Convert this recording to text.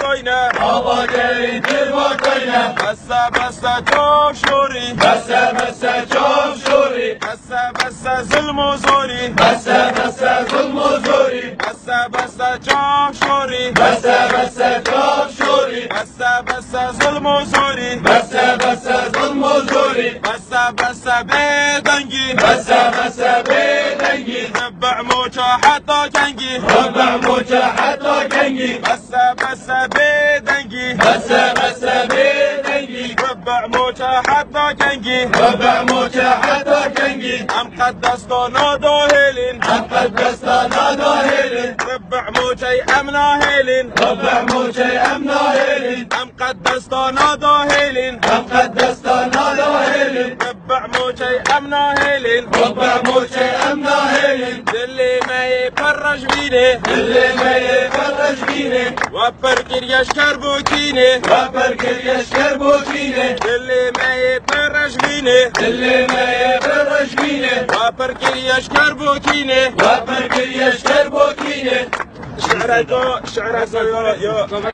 کوینه آقا گریتر با کوینه بسه بسه جاف شوری بسه بسه جاف شوری بسه بسه ظلم و زوری بسه بسه ظلم و زوری بسه بسه جاف شوری بسه بسه جاف شوری بسه بسه ظلم و زوری بسه بسه ظلم و زوری بسه بسه بدنگی بسه بسه بدنگی ربع موچه حتی کنگی ربع موچه حتی کنگی بسه بسه بدنگی بسه بسه بدنگی ربع موچه حتی کنگی ربع موچه حتی کنگی ام قدستانا داهلین ام قدستانا داهلین ربع موچه ام ناهلین ربع موچه ام ناهلین ام قدستانا داهلین ام قدستانا داهلین ربع موچه ام ناهلین ربع موچه ام ناهلین دلی می پرش بینه دلی می فرش بینه و پرکر یشکر بوکینه و پرکر یشکر بوکینه دلی می پرش بینه دلی می فرش بینه و پرکر یشکر بوکینه و پرکر یشکر بوکینه شعرك يا